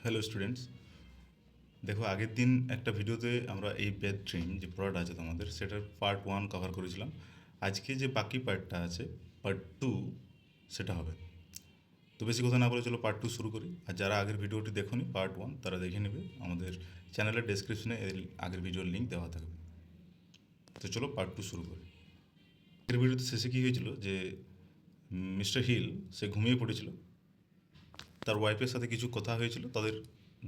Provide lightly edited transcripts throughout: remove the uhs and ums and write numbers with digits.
Hello students, দেখো আগের দিন একটা ভিডিওতে আমরা এই ব্যাড ড্রিম যে পড়াটা আছে তোমাদের সেটার পার্ট 1 কভার করেছিলাম। আজকে যে বাকি পার্টটা আছে, পার্ট 2, সেটা হবে। তো বেশি কথা না বলে চলো পার্ট 2 শুরু করি। আর যারা আগের ভিডিওটি দেখোনি পার্ট 1 তারা দেখে নেবে, আমাদের চ্যানেলের ডেসক্রিপশনে এর আগের ভিডিওর লিঙ্ক দেওয়া থাকবে। তো চলো পার্ট 2 শুরু করি। আগের ভিডিওতে শেষে কী হয়েছিল যে মিস্টার হিল সে ঘুমিয়ে পড়েছিল, তার ওয়াইফের সাথে কিছু কথা হয়েছিল তাদের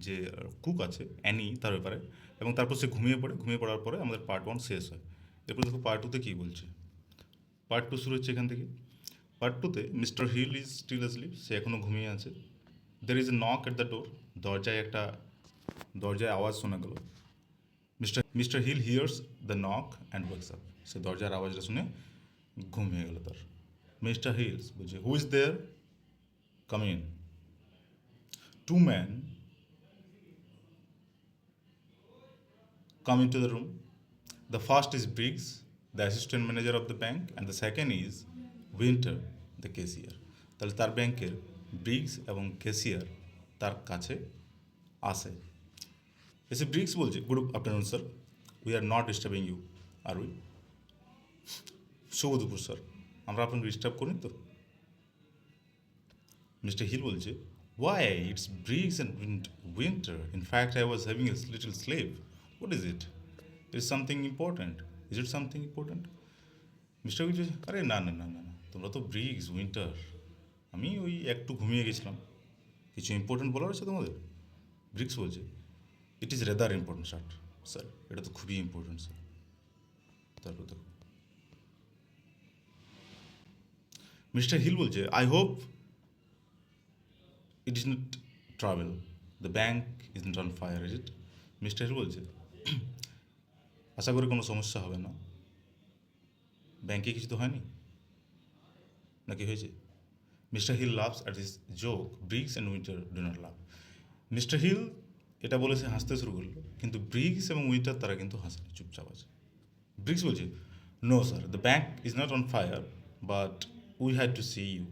যে কুক আছে অ্যানি তার ব্যাপারে, এবং তারপর সে ঘুমিয়ে পড়ার পরে আমাদের পার্ট 1 শেষ হয়। এরপর দেখো পার্ট 2তে কী বলছে। পার্ট 2 শুরু হচ্ছে এখান থেকে। পার্ট 2তে mister Hill is still asleep, সে এখনও ঘুমিয়ে আছে। There is a knock at the door, দরজায় আওয়াজ শোনা গেল। Mister Hill hears the knock and wakes up, সে দরজার আওয়াজটা শুনে ঘুমিয়ে গেল তার। মিস্টার হিলস বলছে, who is there, come in. Two men come into the room. The first is Briggs, the assistant manager of the bank, and the second is Winter, the cashier. তাহলে তার ব্যাংকের ব্রিগস এবং cashier তার কাছে আসে। এসে Briggs বলছে, good afternoon sir, we are not disturbing you, are we? শুভ দুপুর স্যার, আমরা আপনাকে ডিস্টার্ব করি তো? মিস্টার হিল বলছে, why, it's Briggs and Winter. In fact, I was having a little sleep. What is it? Is something important? Is it something important? Mister বলছে, আরে না না না না না, তোমরা তো ব্রিগস উইন্টার, আমি ওই একটু ঘুমিয়ে গেছিলাম। কিছু ইম্পর্টেন্ট বলার আছে তোমাদের? ব্রিগস বলছে, it is rather important sir, এটা তো খুবই ইম্পর্টেন্ট স্যার। তারপর দেখো মিস্টার হিল বলছে, I hope it is not travel, the bank is not on fire, is it? Mister Hill বলছে, আশা করি কোনো সমস্যা হবে না, ব্যাংকে কিছু তো হয়নি, নাকি হয়েছে? Mister Hill laughs at this joke, Briggs and Winter do not laugh. Mister Hill এটা বলে সে হাসতে শুরু করলো, কিন্তু ব্রিগস এবং উইন্টার তারা কিন্তু হাসেনি, চুপচাপ আছে। ব্রিগস বলছে, no sir, the bank is not on fire, but we had to see you,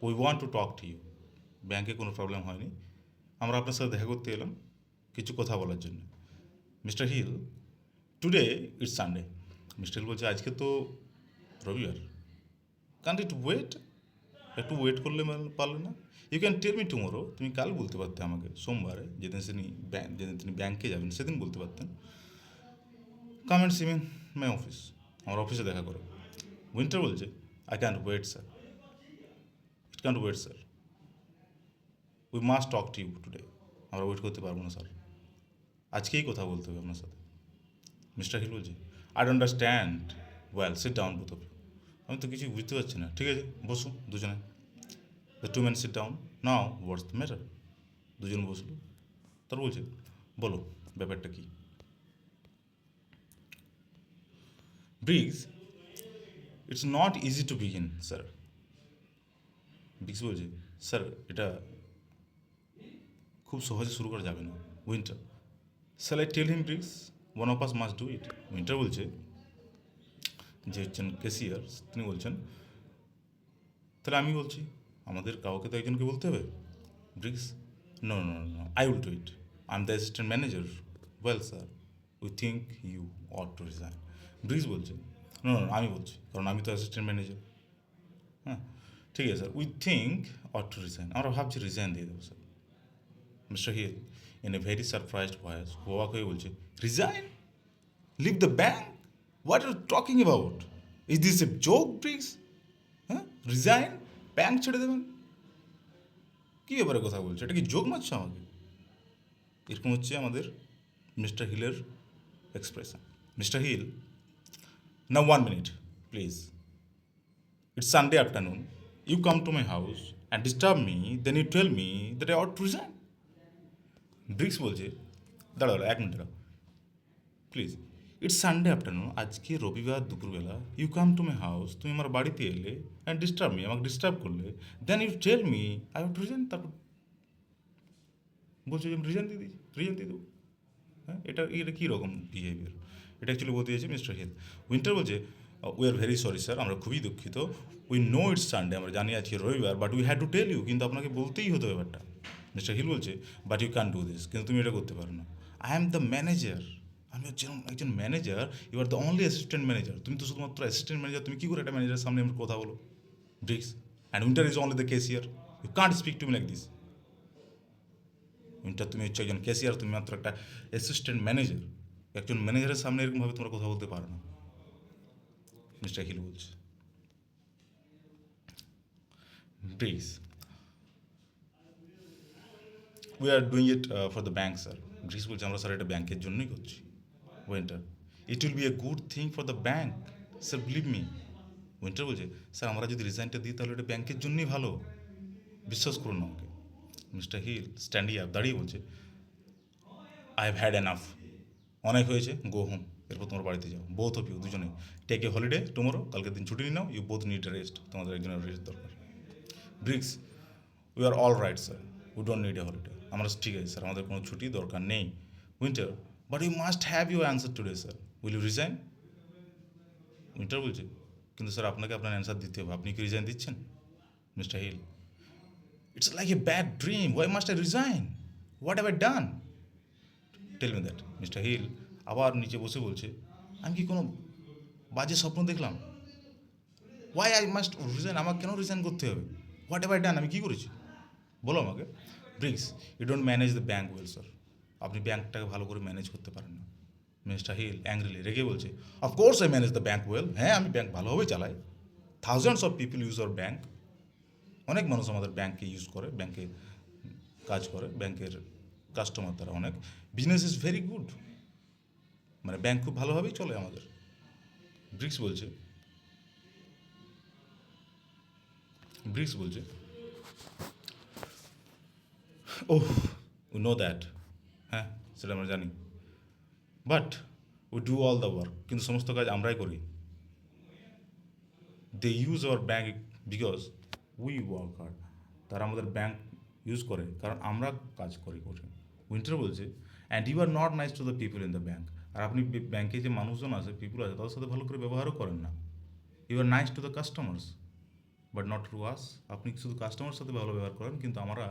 we want to talk to you. ব্যাংকে কোনো প্রবলেম হয়নি, আমরা আপনার সাথে দেখা করতে এলাম কিছু কথা বলার জন্য। Mister Hill, today it's Sunday. Mister Hill বলছে, আজকে তো রবিবার, কান্ট ইট ওয়েট, একটু ওয়েট করলে পারলে না? You can tell me tomorrow, তুমি কাল বলতে পারতে আমাকে, সোমবারে যেদিন তিনি ব্যাংকে যাবেন সেদিন বলতে পারতেন। Come and see me in my office, আমার অফিসে দেখা করো। উইন্টার বলছে, I can't wait sir, it can't wait sir, we must talk to you today, আমরা ওয়েট করতে পারবো না স্যার, আজকেই কথা বলতে হবে আপনার সাথে। মিস্টার হিল বলছে, I don't understand, well sit down both of you, আমি তো কিছু বুঝতে পারছি না, ঠিক আছে বসো দুজনে। The two man sit down, now what's the matter. দুজন বসলো, তার বলছে, বলো ব্যাপারটা কী? Briggs, it's not easy to begin sir. Briggs বলছে, স্যার এটা খুব সহজে শুরু করা যাবে না। Winter, shall I tell him Briggs, one of us must do it. Winter বলছে, যে হচ্ছেন ক্যাশিয়ার, তিনি বলছেন, তাহলে আমি বলছি, আমাদের কাউকে তো একজনকে বলতে হবে। Briggs, no no no, I will do it, I am the assistant manager. Well sir, we think you ought to resign. Briggs বলছে, নো নো, আমি বলছি, কারণ আমি তো অ্যাসিস্ট্যান্ট ম্যানেজার। হ্যাঁ ঠিক আছে sir, we think ought to resign, আমরা ভাবছি রিজাইন দিয়ে দেবো sir. Mister Hill in a very surprised voice, অবাক হয়ে বলছে, resign, leave the bank, what are talking about, is this a joke Briggs? হ্যাঁ, রিজাইন, ব্যাঙ্ক ছেড়ে দেবেন, কী ব্যাপারে কথা বলছে, এটা কি জোক মারছো আমাকে? এরকম হচ্ছে আমাদের মিস্টার হিলের এক্সপ্রেশন। মিস্টার হিল, না 1 minute please, it's Sunday afternoon, you come to my house and disturb me, then you tell me that I ought to resign. Briggs বলছে, দাঁড়াও 1 মিনিট দাঁড়াও প্লিজ, ইটস সানডে আফটারনুন, আজকে রবিবার দুপুরবেলা, you come to my house, তুমি আমার বাড়িতে এলে, অ্যান্ড ডিস্টার্ব মি, আমাকে ডিস্টার্ব করলে, then you tell me I ought resign, তারপর বলছো যে আমি রিজাইন দিয়ে দেবো। হ্যাঁ, এটা কী রকম বিহেভিয়ার? এটা অ্যাকচুয়ালি বলতে চাইছে মিস্টার হিল। উইন্টার বলছে, we are very sorry sir, আমরা খুবই দুঃখিত, উই নো ইটস সানডে, আমরা জানি আজকে রবিবার, but we had to tell you, কিন্তু আপনাকে বলতেই হতো ব্যাপারটা। মিস্টার হিল বলছে but you can do this, কিন্তু তুমি এটা করতে পারো না। আই অ্যাম দ্য ম্যানেজার, আমি হচ্ছিলাম একজন manager, you are the only assistant manager, তুমি তো শুধুমাত্র অ্যাসিস্ট্যান্ট ম্যানেজার, তুমি কী করে একটা ম্যানেজারের সামনে আমার কথা বলো? Briggs, and Winter is only the cashier, you can't speak to me like this. Winter, তুমি হচ্ছে একজন ক্যাশিয়ার, তুমি মাত্র একটা অ্যাসিস্ট্যান্ট ম্যানেজার, একজন ম্যানেজারের সামনে এরকমভাবে তোমরা কথা বলতে পারো না। মিস্টার হিল বলছে। Briggs, we are doing it for the bank sir. Briggs বলছে আমরা স্যার এটা ব্যাংকের জন্যই করছি। Winter, it will be a good thing for the bank sir, believe me. Winter বলছে স্যার আমরা যদি রিজাইনটা দিই তাহলে এটা ব্যাংকের জন্যই ভালো, বিশ্বাস করুন আমাকে। মিস্টার হিল স্ট্যান্ডিং আপ, দাঁড়িয়ে বলছে আই হ্যাভ হ্যাড এনাফ, অনেক হয়েছে, গো হোম, এরপর তোমার বাড়িতে যাও, বোথ অফ ইউ, দুজনে টেক এ হলিডে টুমোরো, কালকের দিন ছুটি নিয়ে নাও, ইউ বোথ নিড রেস্ট, তোমাদের একজনের রেস্ট দরকার। Briggs, we are all right sir, we don't need a holiday, আমরা ঠিক আছে স্যার, আমাদের কোনো ছুটি দরকার নেই। Winter, but you must have your answer today sir, will you resign? Winter বলছে কিন্তু স্যার আপনাকে আপনার অ্যান্সার দিতে হবে, আপনি কি রিজাইন দিচ্ছেন? Mister Hill, it's like a bad dream, why must I resign, what have I done, tell me that. Mister Hill আবার নিচে বসে বলছে আমি কি কোনো বাজে স্বপ্ন দেখলাম? ওয়াই আই মাস্ট রিজাইন, আমাকে কেন রিজাইন করতে হবে? হোয়াট হ্যাভ আই ডান, আমি কী করেছি বলো আমাকে। Briggs, you don't manage the bank well sir, আপনি ব্যাঙ্কটাকে ভালো করে ম্যানেজ করতে পারেন না। মিস্টার হিল অ্যাংরিলি রেগে বলছে of course I manage the bank well, হ্যাঁ আমি ব্যাঙ্ক ভালোভাবেই চালাই, thousands of people use our bank, অনেক মানুষ আমাদের ব্যাঙ্ককে ইউজ করে, ব্যাঙ্কে কাজ করে, ব্যাঙ্কের কাস্টমার তারা অনেক, বিজনেস ইজ ভেরি গুড, মানে ব্যাঙ্ক খুব ভালোভাবেই চলে আমাদের। ব্রিক্স বলছে ব্রিক্স বলছে ওহ উই নো দ্যাট, হ্যাঁ সেটা আমরা জানি, but we do all the work, কিন্তু সমস্ত কাজ আমরাই করি। They use our bank because we work hard, তারা আমাদের ব্যাঙ্ক ইউজ করে কারণ আমরা কাজ করি করি। উইন্টার বলছে and you are not nice to the people in the bank, আর আপনি ব্যাঙ্কে যে মানুষজন আছে, পিপুল আছে, তাদের সাথে ভালো করে ব্যবহারও করেন না। You are nice to the customers but not to us, আপনি শুধু কাস্টমারের সাথে ভালো ব্যবহার করেন, কিন্তু আমরা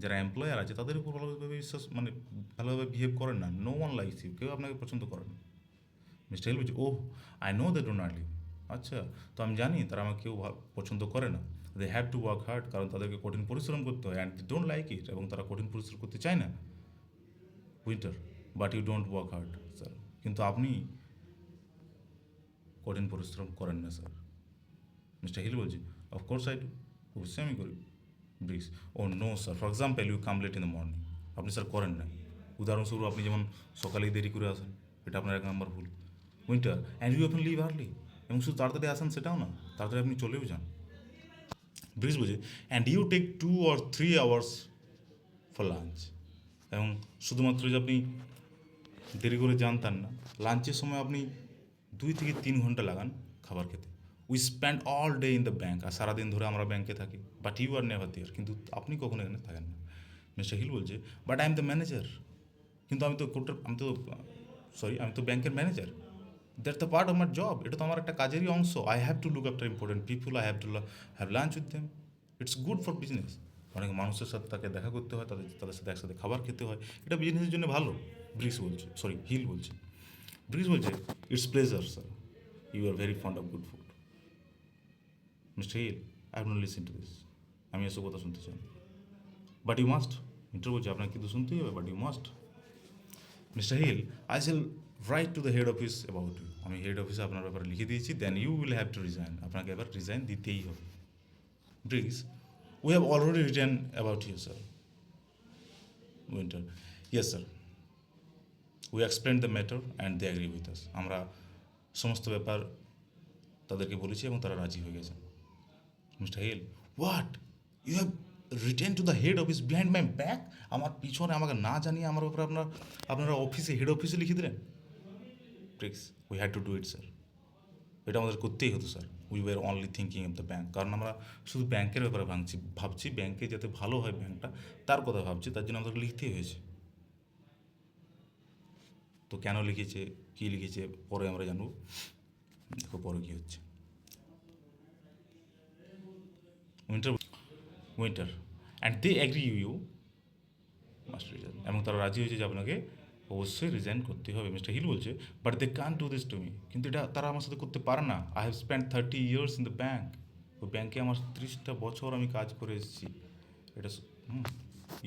যারা এমপ্লয়ার আছে তাদের উপর ভালোভাবে বিশ্বাস, মানে ভালোভাবে বিহেভ করেন না। নো ওয়ান লাইকস ইউ, কেউ আপনাকে পছন্দ করেন না। মিস্টার হিল বলছে oh I know they do not live, আচ্ছা তো আমি জানি তারা আমাকে কেউ পছন্দ করে না, they have to work hard, কারণ তাদেরকে কঠিন পরিশ্রম করতে হয়, and they don't like it, এবং তারা কঠিন পরিশ্রম করতে চায় না। Winter, but you don't work hard sir, কিন্তু আপনি কঠিন পরিশ্রম করেন না স্যার। মিস্টার হিল বলছে অফকোর্স আই ডু, অবশ্যই আমি করি। Briggs, oh no sir, for example you come late in the morning, আপনি স্যার করেন না, উদাহরণস্বরূপ আপনি যেমন সকালেই দেরি করে আসেন, এটা আপনার এক নম্বর ভুল। উইন্টার, অ্যান্ড ইউ আপনি লিভ আর্লি, এবং শুধু তাড়াতাড়ি আসেন সেটাও না, তাড়াতাড়ি আপনি চলেও যান। ব্রিজ বুঝে and you take 2 or 3 hours for lunch, এবং শুধুমাত্র যে আপনি দেরি করে জানতাম না, লাঞ্চের সময় আপনি 2 থেকে 3 ঘন্টা লাগান খাবার খেতে। We spend all day in the bank, আর সারাদিন ধরে আমরা ব্যাঙ্কে থাকি, but you are never there, কিন্তু আপনি কখনো এখানে থাকেন না। মিস্টার হিল বলছে but I am the manager, কিন্তু আমি তো ব্যাংকের manager, that's the part of my job, এটা তো আমার একটা কাজেরই অংশ, I have to look after important people, I have to have lunch with them, it's good for business, অনেক মানুষের সাথে তাকে দেখা করতে হয়, তাদের সাথে একসাথে খাবার খেতে হয়, এটা বিজনেসের জন্য ভালো। হিল বলছে ব্রিক্স বলছে it's pleasure sir, you are very fond of good food. Mister Hill, I have not listen to this, আমি এসব কথা শুনতে চাই, বাট ইউ মাস্ট। মিস্টার বলছে আপনাকে কিন্তু শুনতেই হবে, but you must. Mister Hill, I shall write to the head office about you, আমি হেড অফিসে আপনার ব্যাপারে লিখে দিয়েছি, then you will have to resign, আপনাকে এবার রিজাইন দিতেই হবে। Briggs, we have already written about you sir. Winter, yes sir, we explain the matter and they agree with us, আমরা সমস্ত ব্যাপার তাদেরকে বলেছি এবং তারা রাজি হয়ে গেছে। Mister Hill, what, you have written to the head office behind my back, আমার পিছনে আমাকে না জানিয়ে আমার ব্যাপারে আপনারা অফিসে, হেড অফিসে লিখে দিলেন। Bricks, we had to do it sir, এটা আমাদের করতেই হতো sir, we were only thinking of the bank, কারণ আমরা শুধু ব্যাংকের ব্যাপারে ভাবছি ব্যাংকে যাতে ভালো হয় ব্যাংকটা, তার কথা ভাবছি, তার জন্য আমাদের লিখতেই হয়েছে। তো কেন লিখেছে, কী লিখেছে, পরে আমরা জানবো, দেখো পরে কী হচ্ছে। Winter, and they agree you এবং তারা রাজি হয়েছে যে আপনাকে অবশ্যই রিজাইন করতে হবে। মিস্টার হিল বলছে, but they can't do this to me, কিন্তু এটা তারা আমার সাথে করতে পারে না। I have spend 30 years in the bank, ওই ব্যাঙ্কে আমার 30টা বছর আমি কাজ করে এসেছি। এটা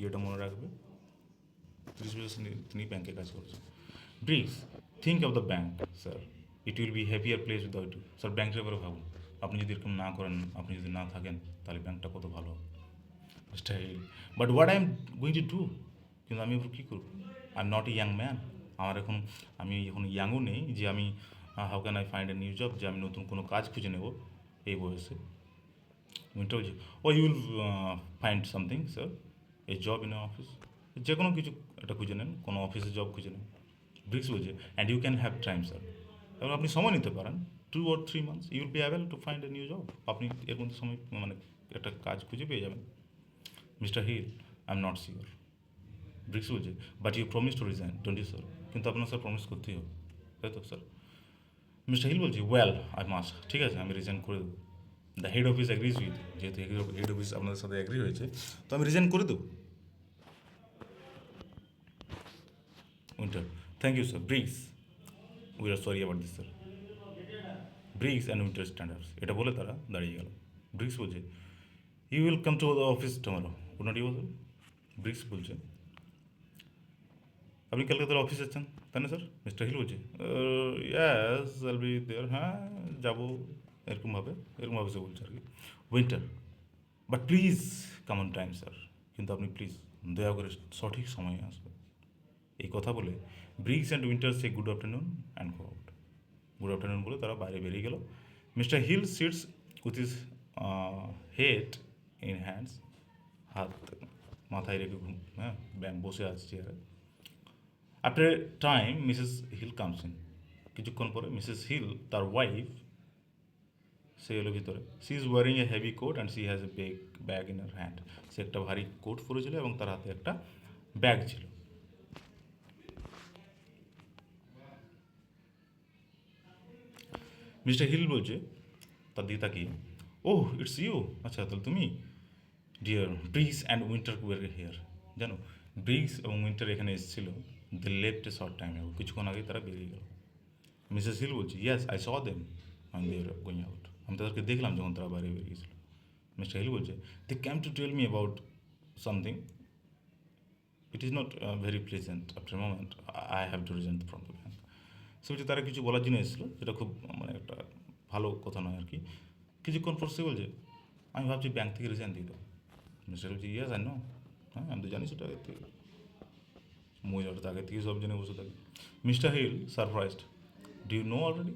ইয়েটা মনে রাখবে, 30 বছর তিনি ব্যাঙ্কে কাজ করেছেন। Bricks, think of the bank sir, it will be happier place without you. Sir ব্যাঙ্কের ব্যাপারে ভাবুন, আপনি যদি এরকম না করেন, আপনি যদি না থাকেন, তাহলে ব্যাঙ্কটা কত ভালো হবে। Mister Hill, but what I am going to do, কিন্তু আমি এবার কী করবো? I am not a young man, আমার এখন, আমি এখন ইয়াংও নেই যে আমি how can I find a new job, যে আমি নতুন কোনো কাজ খুঁজে নেব এই বয়সে। উইন্টার বলছে, oh you will find something sir, a job in office, যে কোনো কিছু একটা খুঁজে নেন, কোনো অফিসে জব খুঁজে নেন। ব্রিক্স বলছে, and you can have time sir, এবার আপনি সময় নিতে পারেন, 2 or 3 months you will be able to find a new job, আপনি এর মধ্যে সময় মানে একটা কাজ খুঁজে পেয়ে যাবেন। Mister Hill, I am not sure. Bricks বলছে, but you promise to resign don't you sir, কিন্তু আপনার স্যার প্রমিস করতেই হবে, তাই তো স্যার? মিস্টার হিল বলছে, ওয়েল আই মাস্ট, ঠিক আছে আমি রিজাইন করে দেবো। The head office agrees with, যেহেতু হেড অফিস আপনাদের সাথে অ্যাগ্রি হয়েছে, তো আমি রিজাইন করে দেবো। Winter, thank you sir. Bricks, we are sorry about this sir. Bricks and Winter standards, এটা বলে তারা দাঁড়িয়ে গেল। ব্রিক্স বলছে, you will come to the office tomorrow, would not you? Bricks বলছে, আপনি কালকে তাহলে অফিস যাচ্ছেন তাই না স্যার? মিস্টার হিল বলছে, ইয়াস আইল বি দেয়ার, হ্যাঁ যাবো, এরকমভাবে সে বলছে আর কি। Winter, but please come on time sir, কিন্তু আপনি প্লিজ দয়া করে সঠিক সময়ে আসবেন। এই কথা বলে Bricks and Winter say good afternoon and go out. Good afternoon বলে তারা বাইরে বেরিয়ে গেল। Mister Hill sits with his head in hands, হাত মাথায় রেখে বসে আছে চেয়ারে। After a time Mrs Hill comes in, কিছুক্ষণ পরে মিসেস হিল, তার ওয়াইফ, সে এলো ভিতরে। She is wearing a heavy coat and she has a bag in her hand, সে একটা ভারী কোট পরেছিল এবং তার হাতে একটা ব্যাগ ছিল। মিস্টার হিল বলছে তার দিকে তাকিয়ে, ওহ ইটস ইউ, আচ্ছা তাহলে তুমি। Dear Bricks and Winter were here, জানো ব্রিক্স এবং উইন্টার এখানে এসেছিল, they left a short time, কিছুক্ষণ আগে তারা বেরিয়ে গেল। মিসেস হিল বলছে, yes I saw them and they are going out, আমি তাদেরকে দেখলাম যখন তারা বাইরে বেরিয়েছিল। মিস্টার হিল বলছে, they came to tell me about something, it is not very pleasant after moment, I have to resign from the bank. সে বলছে তারা কিছু বলার জন্য এসেছিলো, যেটা খুব মানে একটা ভালো কথা নয় আর কি। কিছুক্ষণ পর সে বলছে, আমি ভাবছি ব্যাঙ্ক থেকে রিজাইন দিয়ে দেবো। মিস্টার বলছে, ইয়েস আই নো, হ্যাঁ আমি তো জানি সেটা আগের থেকে, মহিলাটা তো আগের থেকে সব জেনে বসে থাকে। Mister Hill surprised, do you know already,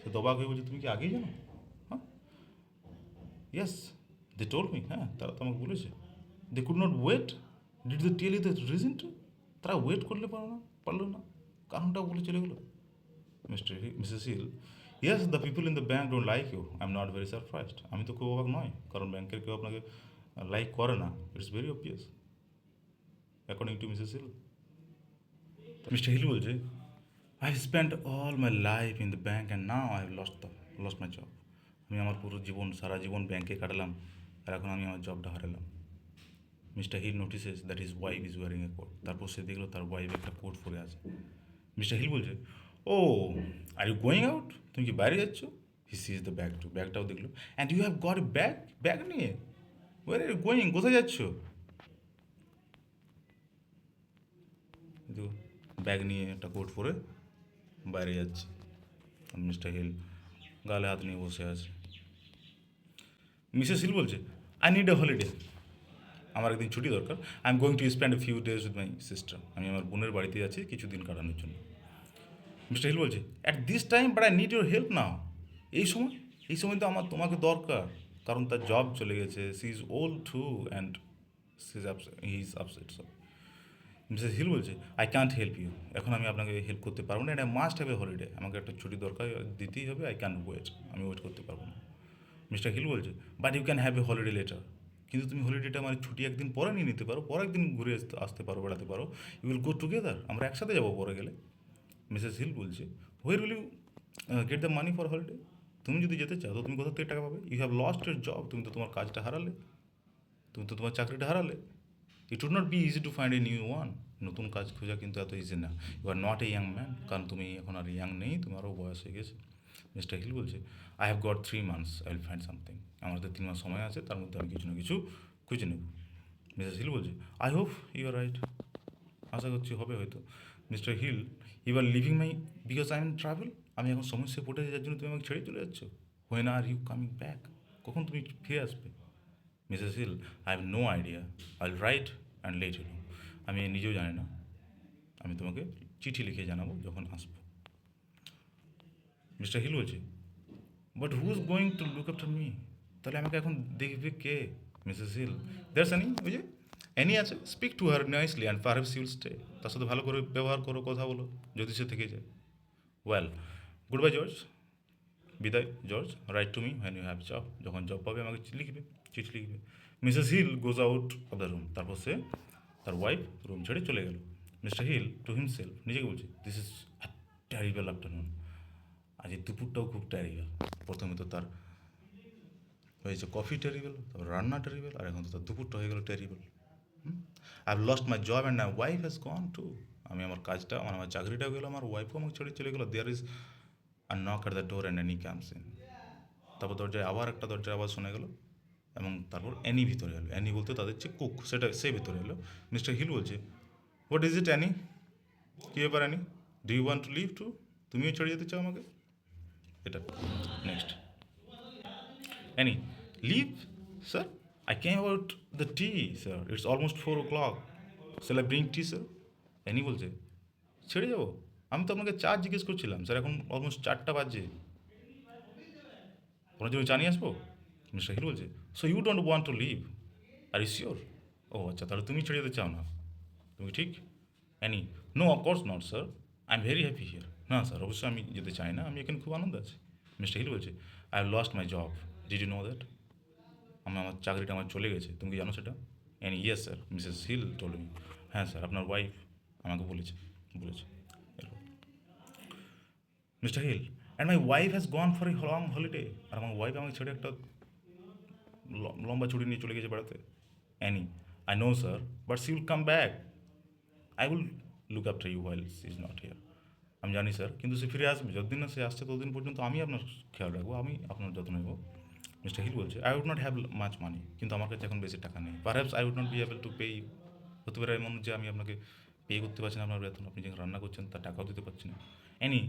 সে দবাক হয়ে বলছে, তুমি কি আগেই জানো? হ্যাঁ, ইয়েস দে টোল্ড মি, হ্যাঁ তারা তো আমাকে বলেছে। They could not wait, did they tell you the reason too, তারা ওয়েট করলে পারলো না, কারণটা বলে চলে গেলো। Mrs Hill, yes the people in the bank don't like you, I am not very surprised, আমি তো খুব অবাক নয়, কারণ ব্যাংকের কেউ আপনাকে লাইক করে না, it's very obvious according to Mrs Hill. Mister Hill বলছে, I spend all my life in the bank and now I have lost my job, আমি আমার পুরো জীবন সারা জীবন ব্যাংকে কাটালাম, আর এখন আমি আমার জবটা হারালাম। Mister Hill notices that his wife is wearing a coat, তারপর সে দেখলো তার ওয়াইফ একটা কোট পরে আছে। মিস্টার হিল বলছে, oh are you going out, তুমি কি বাইরে যাচ্ছ? He sees the bag too, ব্যাগটাও দেখলো। And you have got a bag নিয়ে, ওয়ার আর ইউ গোয়িং, কোথায় যাচ্ছ? দেখো ব্যাগ নিয়ে একটা কোট পরে বাইরে যাচ্ছে, আর মিস্টার হিল গালে হাত নিয়ে বসে আছে। মিসেস হিল বলছে, আই নিড এ হলিডে, আমার একদিন ছুটি দরকার, I am going to spend a few days with my sister, আমি আমার বোনের বাড়িতে যাচ্ছি কিছুদিন কাটানোর জন্য। মিস্টার হিল বলছে, at this time but I need your help now, এই সময় তো আমার তোমাকে দরকার, কারণ তার জব চলে গেছে, C is old two and he is upset. Mrs Hill বলছে, আই ক্যান্ট হেল্প ইউ, এখন আমি আপনাকে হেল্প করতে পারবো না, এটা মাস্ট হ্যাভ এ হলিডে, আমাকে একটা ছুটি দরকার, দিতেই হবে, আই ক্যান্ট ওয়েট, আমি ওয়েট করতে পারবো না। মিস্টার হিল বলছে, but you can have a holiday letter, কিন্তু তুমি হলিডেটা মানে ছুটি একদিন পরে নিয়ে নিতে পারো, পরে একদিন ঘুরে আসতে পারো, বেড়াতে পারো, ইউ উইল গো টুগেদার, আমরা একসাথে যাবো পরে গেলে। মিসেস হিল বলছে, where will you get the money for holiday, তুমি যদি যেতে চাও তো তুমি কোথা থেকে টাকা পাবে? You have lost your job, তুমি তো তোমার কাজটা হারালে, তুমি তো তোমার চাকরিটা হারালে, it would not be easy to find a new one, নতুন কাজ খোঁজা কিন্তু এত ইজি না। You are not a young man, কারণ তুমি এখন আর ইয়াং নেই, তোমারও বয়স হয়ে গেছে। মিস্টার হিল বলছে, I have got 3 months, I will find something. আমার হাতে 3 মাস সময় আছে, তার মধ্যে আমি কিছু না কিছু খুঁজে নেব। মিসেস হিল বলছে, I hope you are right, আশা করছি হবে হয়তো। Mister Hill, you are leaving my because I am travel, আমি এখন সমস্যায় পড়েছি যার জন্য তুমি আমাকে ছেড়ে চলে যাচ্ছ। When are you coming back, কখন তুমি ফিরে আসবে? Mrs Hill, I have no idea, I will write and let you know. আমি নিজেও জানি না, আমি তোমাকে চিঠি লিখে জানাবো যখন আসবো। মিস্টার হিল বলছে, but who is going to look after me, তাহলে আমাকে এখন দেখবে কে? মিসেস হিল, দ্যাটস অ্যানি, ওই যে অ্যানি আছে, speak to her nicely and perhaps you'll stay, তার সাথে ভালো করে ব্যবহার করো, কথা বলো, যদি সে থেকে যায়। ওয়েল, গুড বাই জর্জ, বিদায় জর্জ, write to me when you have job, যখন জব পাবে আমাকে লিখবে, চিঠি লিখবে। Mrs Hill goes out of the room, তারপর সে তার ওয়াইফ রুম ছেড়ে চলে গেল। মিস্টার হিল টু হিমসেলফ, নিজেকে বলছে, দিস ইজ ট্যারিবল আফটারনুন, আজ এই দুপুরটাও খুব ট্যারিবল। প্রথমে তো তার হয়েছে কফি টেরিবল, তারপর রান্না টেরিবল, আর এখন তো তার দুপুরটা হয়ে গেল terrible. I have lost my job and my wife has gone to, আমি আমার কাজটা, আমার চাকরিটাও গেলো, আমার ওয়াইফও আমাকে ছেড়ে চলে গেলো। There is a knock at the door and Annie comes in, তারপর দরজার আওয়াজ শোনা গেল, এবং তারপর অ্যানি ভিতরে এলো। অ্যানি বলতে তাদের যে কুক, সে ভিতরে এলো। মিস্টার হিল বলছে, হোয়াট ইজ ইট অ্যানি, কী ব্যাপার Annie, do you want to leave too, তুমিও ছেড়ে যেতে চাও আমাকে? এটা next. Annie, leave sir, I came about the tea sir, it's almost 4 o'clock, shall I bring tea sir? Annie বলছে, ছেড়ে যাবো? আমি তো আপনাকে চা জিজ্ঞেস করছিলাম স্যার, এখন অলমোস্ট 4টা বাজে, ওনার জন্য চা নিয়ে আসবো? মিস্টার হিল বলছে, so you don't want to leave, are you sure? ও আচ্ছা, তাহলে তুমি ছেড়ে যেতে চাও না, তুমি ঠিক? Annie, no of course not sir, I am very happy here, না স্যার অবশ্যই আমি যেতে চাই না, আমি এখানে খুব আনন্দ আছি। মিস্টার হিল বলছে, I have lost my job, did you know that, আমার চাকরিটা আমার চলে গেছে, তুমি কি জানো সেটা? Annie, yes sir, Mrs Hill told me, হ্যাঁ স্যার, আপনার ওয়াইফ আমাকে বলেছে। এরপর Mister Hill, and my wife has gone for a long holiday, আর আমার ওয়াইফ আমাকে ছেড়ে একটা লম্বা ছুটি নিয়ে চলে গেছে বেড়াতে। Annie, I know sir, but she will come back, I will look after you while she is not here, আমি জানি স্যার, কিন্তু সে ফিরে আসবে, যতদিন না সে আসছে ততদিন পর্যন্ত আমি আপনার খেয়াল রাখবো, আমি আপনার যত্ন নেব। মিস্টার হিল বলছে, I would not have much money, কিন্তু আমার কাছে এখন বেশি টাকা নেই, perhaps I would not be able to pay you, হতে পারে এমন যে আমি আপনাকে পে করতে পারছি না আপনার বেতন, আপনি যে রান্না করছেন তার টাকাও দিতে পারছি না। Annie,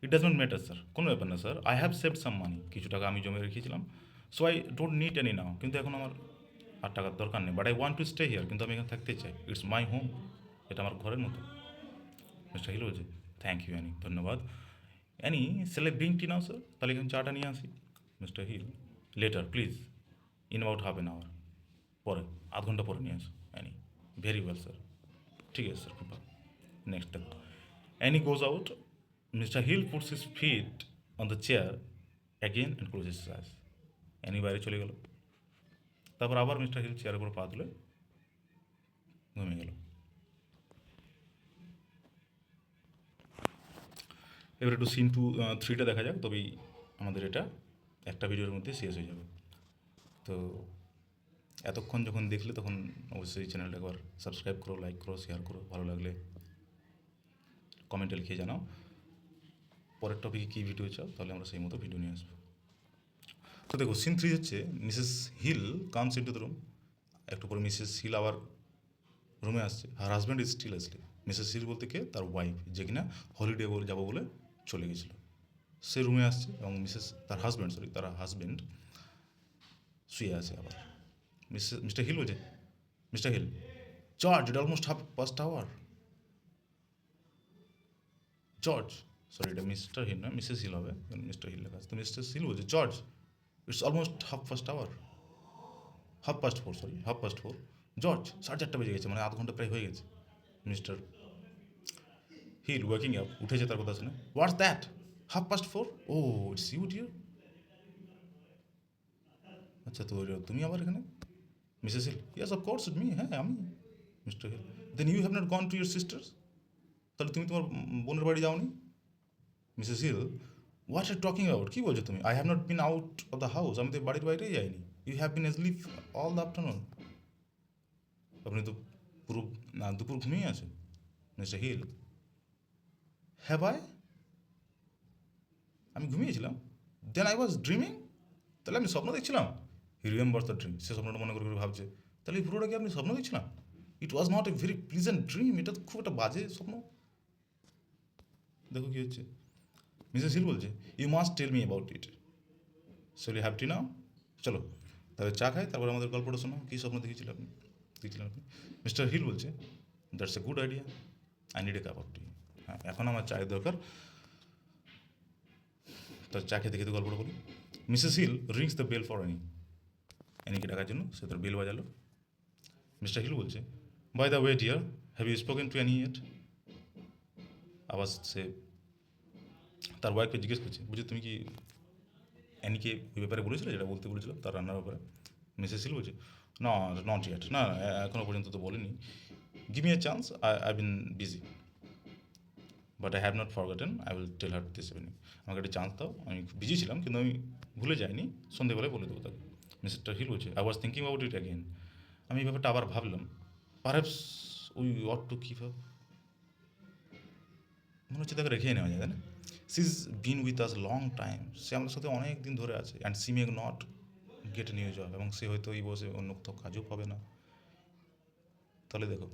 it does not matter sir, কোনো ব্যাপার না sir, I have saved some money, কিছু টাকা আমি জমে রেখেছিলাম, so I don't need any now, কিন্তু এখন আমার আর টাকার দরকার নেই, but I want to stay here, কিন্তু আমি এখানে থাকতে চাই, ইটস মাই হোম, এটা আমার ঘরের মতো। মিস্টার হিল বলছে, থ্যাংক ইউ অ্যানি, ধন্যবাদ। Annie, shall I bring tea now sir, তাহলে এখানে চাটা নিয়ে আসি? Mister Hill, later please, in about half an hour, পরে, আধ ঘন্টা পরে নিয়ে আসো। অ্যানি, ভেরি ওয়েল স্যার, ঠিক আছে স্যার, খুব ভালো। নেক্সট দেখো, Annie goes out, mister Hill puts his feet on the chair again and close his eyes, Annie বাইরে চলে গেল, তারপর আবার মিস্টার হিল চেয়ারের উপর পা তুলে ঘুমিয়ে গেল। এবার একটু সিন 2-3টা দেখা যাক, তবেই আমাদের এটা একটা ভিডিওর মধ্যে শেষ হয়ে যাবে। তো এতক্ষণ যখন দেখলে তখন অবশ্যই চ্যানেলটা একবার সাবস্ক্রাইব করো, লাইক করো, শেয়ার করো, ভালো লাগলে কমেন্টে লিখে জানাও পরের টপিকে কী ভিডিও চাও, তাহলে আমরা সেই মতো ভিডিও নিয়ে আসবো। তো দেখো, সিন 3 হচ্ছে, Mrs Hill comes into the room, একটু পরে মিসেস হিল আবার রুমে আসছে, her husband is still asleep, Mrs Hill বলতে কে, তার ওয়াইফ, যে কিনা হলিডে যাবো বলে চলে গেছিলো, সে রুমে আসছে, এবং তার হাজব্যান্ড শুয়ে আছে আবার। মিস্টার হিল বলছে, mister Hill, George, it almost half past hour, George, sorry এটা মিস্টার হিল না, মিসেস হিল হবে, মিস্টার হিল লেখা আছে, তো মিস্টার হিল বলছে, George, it's almost half past 4, George, 4:30 বেজে গেছে, মানে আধ ঘন্টা প্রায় হয়ে গেছে। মিস্টার হিল ওয়াকিং আপ, উঠেছে তার কথা শুনে, what's that, 4:30, oh it's you dear, আচ্ছা তো তুমি আবার এখানে? Mrs Hill, yes of course me, হ্যাঁ আমি। Mister Hill, then you have not gone to your sister's, তাহলে তুমি তোমার বোনের বাড়ি যাওনি? Mrs Hill, what are talking about, কী বলছো তুমি, I have not been out of the house, আমি তো বাড়ির বাইরেই যাইনি, you have been all the afternoon, আপনি তো পুরো দুপুর ঘুমিয়ে আছেন। Mister Hill, have I? আমি ঘুমিয়েছিলাম? Then I was dreaming? তাহলে আমি স্বপ্ন দেখছিলাম? হি রিমেম্বার দ্য ড্রিম, সে স্বপ্নটা মনে করে করে ভাবছে, তাহলে এই পুরোটা কি আপনি স্বপ্ন দেখছিলাম? It was not a very pleasant dream, এটা তো খুব একটা বাজে স্বপ্ন। দেখো কী হচ্ছে। মিসেস হিল বলছে, you must tell me about it. So you have tea now? চলো তাহলে চা খাই, তারপর আমাদের গল্পটা শোনো, কী স্বপ্ন দেখেছিলেন আপনি? মিস্টার হিল বলছে, that's a good idea, I need a cup of tea. হ্যাঁ, এখন আমার চায়ের দরকার। তার চা খেতে খেতে গল্পটা বলি। Mrs Hill rings the bell for অ্যানিকে ডাকার জন্য সে তার বেল বাজালো। মিস্টার হিল বলছে, by the way dear, have you spoken to Annie yet? আবার সে তার ওয়াইফকে জিজ্ঞেস করছে, বুঝি তুমি কি অ্যানিকে ওই ব্যাপারে বলেছিলে যেটা বলতে বলেছিল তার রান্নার ব্যাপারে? মিসেস হিল বলছে, না, নট ইয়েট, না, এখনও পর্যন্ত তো বলিনি। Give me a chance, I been busy, but I have not forgotten, I will tell her this evening. আমাকে একটা চান্স দাও, আমি বিজি ছিলাম কিন্তু আমি ভুলে যাইনি, সন্ধেবেলায় বলে দেবো তাকে। মিস্টার হিল বলছে, I was thinking about it again, আমি এই ব্যাপারটা আবার ভাবলাম, perhaps we ought to keep up, মনে হচ্ছে তাকে রেখে নেওয়া যায়, তাই না? She is been with us long time, সে আমাদের সাথে অনেক দিন ধরে আছে, and she may not get new job, এবং সে হয়তো এই বসে অন্য কোথাও কাজও পাবে না। তাহলে দেখো,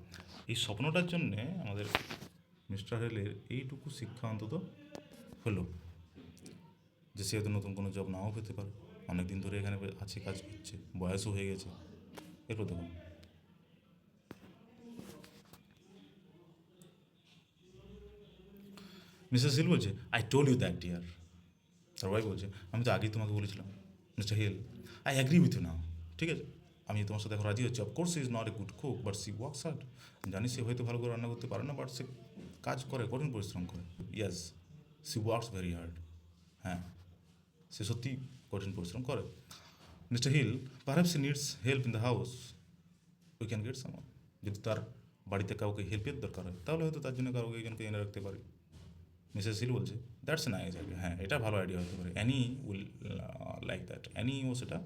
এই স্বপ্নটার জন্যে আমাদের মিস্টার হেলের এইটুকু শিক্ষা অন্তত হলো, যে সে হয়তো নতুন কোনো জব নাও পেতে পারে, অনেক দিন ধরে এখানে আছে, কাজ করছে, বয়সও হয়ে গেছে। এরপর দেখো, মিসেস হিল বলছে, I told you that dear. তার ওয়াইফ বলছে, আমি তো আগেই তোমাকে বলেছিলাম। Mister Hill, I agree with you now, ঠিক আছে, আমি তোমার সাথে এখন রাজি হচ্ছি। Of course is not a good cook, but she works hard. জানি সে হয়তো ভালো করে রান্না করতে পারে না, বাট সে কাজ করে, কঠিন পরিশ্রম করে। Yes, she works very hard. হ্যাঁ, সে সত্যি কঠিন পরিশ্রম করে। Mister Hill, perhaps she needs help in the house, we can get someone. যদি তার বাড়িতে কাউকে হেল্পের দরকার হয় তাহলে হয়তো তার জন্য কাউকে একজনকে এনে রাখতে পারি। মিসেস হিল বলছে, দ্যাটস এ নাইস আইডিয়া, হ্যাঁ এটা ভালো আইডিয়া হতে পারে, অ্যানি উইল লাইক দ্যাট, অ্যানিও সেটা,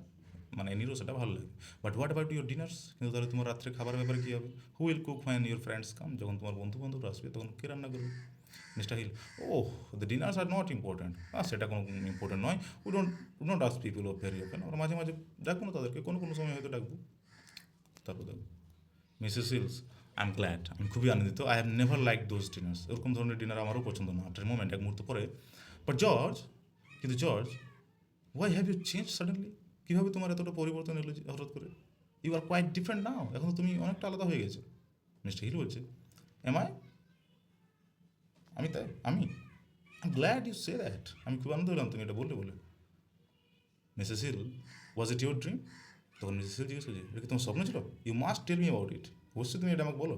মানে অ্যানিরও সেটা ভালো লাগে। But what about your dinners? কিন্তু তাহলে তোমার রাত্রে খাবার ব্যাপারে কী হবে? Who will cook when your friends come? যখন তোমার বন্ধু বান্ধবরা আসবে তখন কে রান্না করবে? Mister Hill, oh, the dinners are not important, সেটা কোনো ইম্পর্ট্যান্ট নয়, we don't ask people of very open, ওরা মাঝে মাঝে ডাকবো না তাদেরকে, কোনো কোনো সময় হয়তো ডাকবো। তারপর দেখো, Mrs hills, I am glad, আমি খুবই আনন্দিত, I have never like those diners, এরকম ধরনের ডিনার আমারও পছন্দ না। আফটার মোমেন্ট, এক মুহূর্ত পরে, বাট জর্জ, কিন্তু George, why have you change suddenly? কীভাবে তোমার এতটা পরিবর্তন এলো হঠাৎ করে? You are quite different now, এখন তো তুমি অনেকটা আলাদা হয়ে গেছো। মিস্টার হিল বলছে, এম আই? আমি তাই, আমি গ্ল্যাড ইউ সে দ্যাট, আমি খুব আনন্দ হলাম তুমি এটা বললে বলে। Mrs Hill, was it your dream? তখন মিসেস হিল জিজ্ঞেস করছে, এটা কি তোমার স্বপ্ন ছিল? You must tell me about it, অবশ্যই তুমি এটা আমাকে বলো।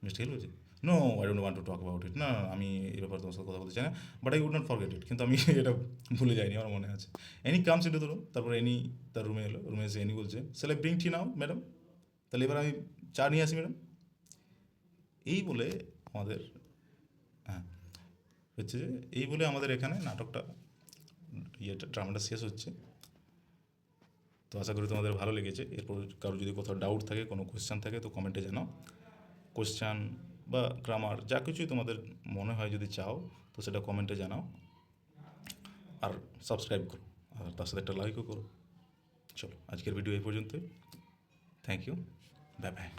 মিস্টার হিল বলছে, no, I don't want to talk about it, না আমি এই ব্যাপারে তোমার সাথে কথা বলতে চাই না, but I would not forget it, কিন্তু আমি এটা ভুলে যাইনি, আমার মনে আছে। Annie comes into the room, তারপরে এনি তার রুমে এলো, রুমে এসে এনি বলছে, shall I bring tea now madam? তাহলে এবার আমি চা নিয়ে আসি ম্যাডাম। এই বলে আমাদের, হ্যাঁ, হচ্ছে যে এই বলে আমাদের এখানে নাটকটা, ড্রামাটা শেষ হচ্ছে। তো আশা করি তোমাদের ভালো লেগেছে। এরপর কারো যদি কোথাও ডাউট থাকে, কোনো কোয়েশ্চান থাকে, তো কমেন্টে জানাও। কোয়েশ্চান বা গ্রামার যা কিছুই তোমাদের মনে হয় যদি চাও, তো সেটা কমেন্টে জানাও। আর সাবস্ক্রাইব করো, আর তার সাথে একটা লাইকও করো। চলো, আজকের ভিডিও এই পর্যন্তই। Thank you, bye by.